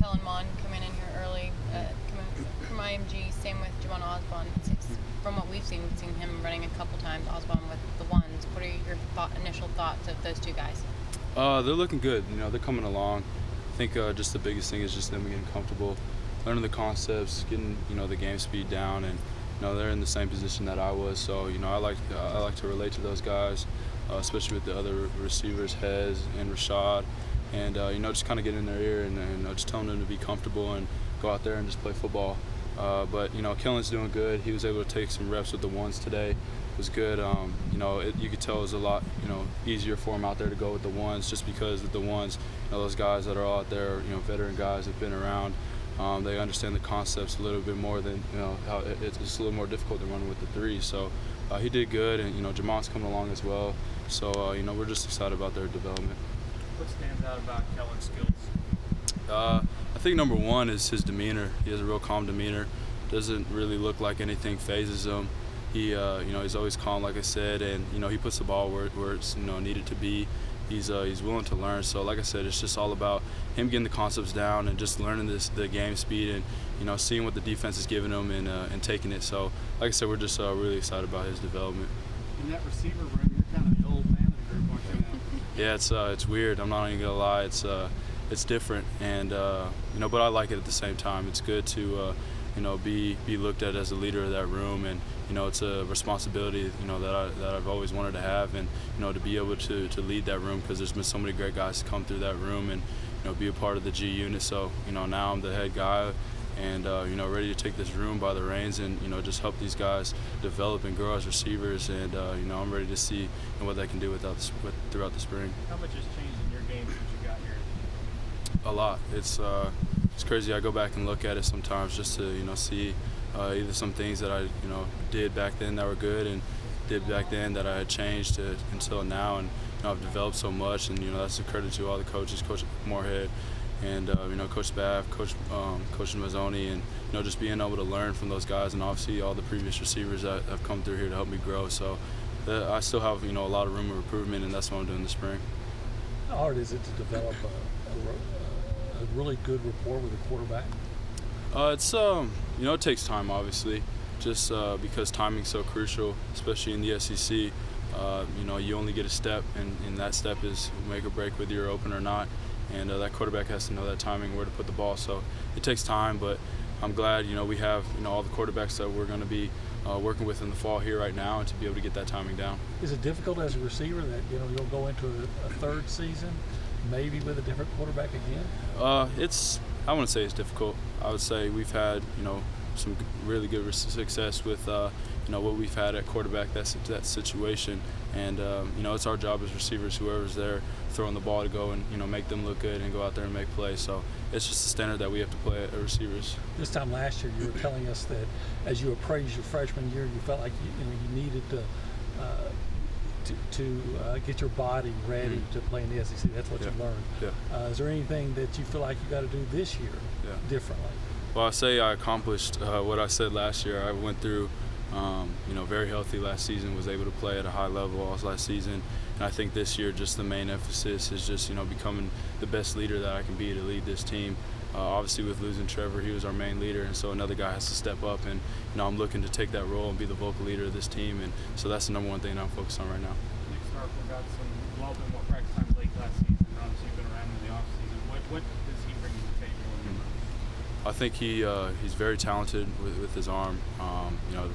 Kellen Mond coming in here early, coming from IMG. Same with Javon Osborne. From what we've seen him running a couple times. Osborne with the ones. What are your initial thoughts of those two guys? They're looking good. They're coming along. I think just the biggest thing is just them getting comfortable, learning the concepts, getting the game speed down, and they're in the same position that I was. So I like to relate to those guys, especially with the other receivers, Hez and Rashad, and just kind of get in their ear and just telling them to be comfortable and go out there and just play football. But Kellen's doing good. He was able to take some reps with the ones today. It was good. You could tell it was a lot easier for him out there to go with the ones, just because with the ones, those guys that are all out there, veteran guys that have been around. They understand the concepts a little bit more than how it's a little more difficult than running with the three. So he did good, and Jamon's coming along as well. So we're just excited about their development. What stands out about Kellen's skills? I think number one is his demeanor. He has a real calm demeanor. Doesn't really look like anything phases him. He he's always calm, like I said, and he puts the ball where it's needed to be. He's willing to learn. So like I said, it's just all about him getting the concepts down and just learning the game speed and seeing what the defense is giving him and taking it. So like I said, we're just really excited about his development. In that receiver room, you're kind of the old man of the group, aren't you now? Yeah, it's weird. I'm not even gonna lie. It's different, and but I like it at the same time. It's good to be looked at as a leader of that room, and it's a responsibility that I've always wanted to have, and to be able to lead that room, because there's been so many great guys to come through that room and be a part of the G unit. So now I'm the head guy, and ready to take this room by the reins and just help these guys develop and grow as receivers, and I'm ready to see what they can do throughout the spring. How much has changed in your game since you got here? A lot. It's crazy. I go back and look at it sometimes just to see either some things that I did back then that were good, and did back then that I had changed until now, and I've developed so much, and that's a credit to all the coaches, Coach Moorhead, and Coach Babb, Coach Mazzoni, and just being able to learn from those guys, and obviously all the previous receivers that have come through here to help me grow. So I still have a lot of room of improvement, and that's what I'm doing this spring. How hard is it to develop a really good rapport with a quarterback? It's it takes time, obviously, just because timing's so crucial, especially in the SEC. You only get a step, and that step is make or break whether you're open or not. And that quarterback has to know that timing, where to put the ball. So it takes time, but I'm glad we have all the quarterbacks that we're going to be working with in the fall here right now, and to be able to get that timing down. Is it difficult as a receiver that you'll go into a third season maybe with a different quarterback again? I wouldn't say it's difficult. I would say we've had some really good success with what we've had at quarterback, that situation, and it's our job as receivers, whoever's there throwing the ball, to go and make them look good and go out there and make plays. So it's just a standard that we have to play at receivers. This time last year, you were telling us that as you appraised your freshman year, you felt like you needed to get your body ready to play in the SEC. That's what you learned. Yeah. Is there anything that you feel like you got to do this year differently? Well, I say I accomplished what I said last year. I went through, very healthy last season, was able to play at a high level all last season. And I think this year, just the main emphasis is just, becoming the best leader that I can be to lead this team. Obviously, with losing Trevor, he was our main leader, and so another guy has to step up. And I'm looking to take that role and be the vocal leader of this team. And so that's the number one thing that I'm focused on right now. Nick Starkville got a little bit more practice time late last season. Obviously, you've been around in the offseason. What does he bring to the table in your mind? I think he's very talented with his arm.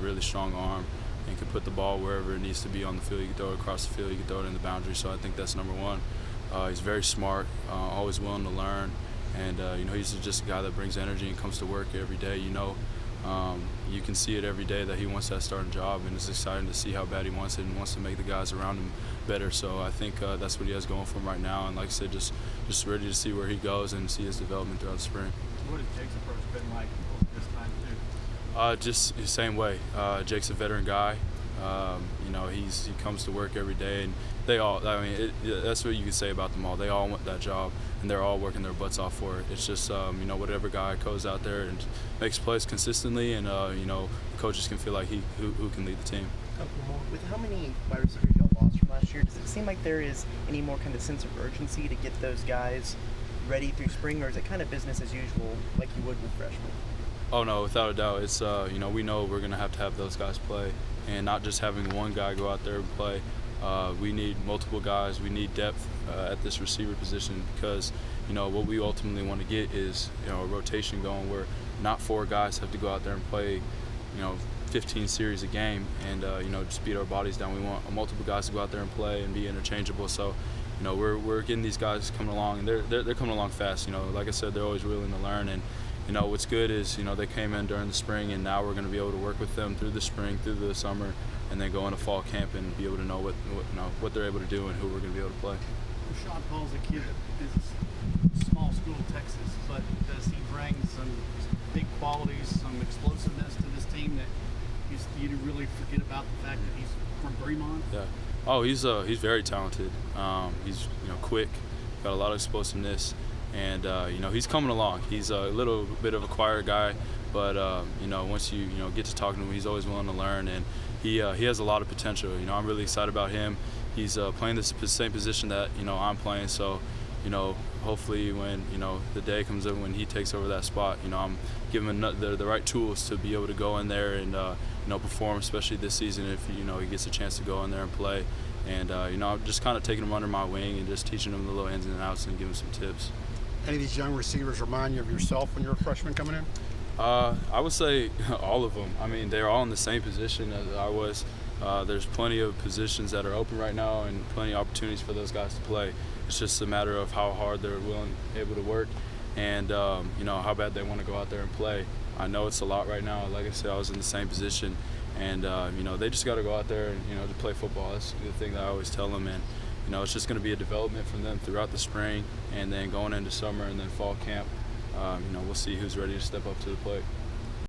Really strong arm, and can put the ball wherever it needs to be on the field. You can throw it across the field, you can throw it in the boundary. So I think that's number one. He's very smart, always willing to learn, and he's just a guy that brings energy and comes to work every day. You can see it every day that he wants that starting job, and it's exciting to see how bad he wants it and wants to make the guys around him better. So I think that's what he has going for him right now, and like I said, just ready to see where he goes and see his development throughout the spring. What has Jake's approach been like this time too? Just the same way. Jake's a veteran guy. He comes to work every day, and they all. That's what you can say about them all. They all want that job, and they're all working their butts off for it. It's just whatever guy goes out there and makes plays consistently, and coaches can feel like who can lead the team. With how many wide receivers y'all lost from last year, does it seem like there is any more kind of sense of urgency to get those guys ready through spring, or is it kind of business as usual like you would with freshmen? Oh no, without a doubt. It's we know we're gonna have to have those guys play, and not just having one guy go out there and play. We need multiple guys. We need depth at this receiver position because what we ultimately want to get is a rotation going where not 4 guys have to go out there and play 15 series a game and just beat our bodies down. We want multiple guys to go out there and play and be interchangeable. So we're getting these guys coming along, and they're coming along fast. Like I said, they're always willing to learn. And what's good is they came in during the spring, and now we're going to be able to work with them through the spring, through the summer, and then go into fall camp and be able to know what they're able to do and who we're going to be able to play. Sean Paul's a kid that is a small school Texas, but does he bring some big qualities, some explosiveness to this team that you really forget about the fact that he's from Fremont? Yeah. Oh, he's very talented. He's quick, got a lot of explosiveness, and he's coming along. He's a little bit of a quiet guy, but once you get to talking to him, he's always willing to learn, and he has a lot of potential. I'm really excited about him. He's playing the same position that I'm playing, so hopefully when the day comes up when he takes over that spot, I'm giving him the right tools to be able to go in there and perform, especially this season if he gets a chance to go in there and play. And I'm just kind of taking him under my wing and just teaching him the little ins and outs and giving him some tips. Any of these young receivers remind you of yourself when you were a freshman coming in? I would say all of them. I mean, they're all in the same position as I was. There's plenty of positions that are open right now and plenty of opportunities for those guys to play. It's just a matter of how hard they're able to work and how bad they want to go out there and play. I know it's a lot right now. Like I said, I was in the same position, and they just got to go out there and to play football. That's the thing that I always tell them, and it's just going to be a development for them throughout the spring and then going into summer and then fall camp. We'll see who's ready to step up to the plate.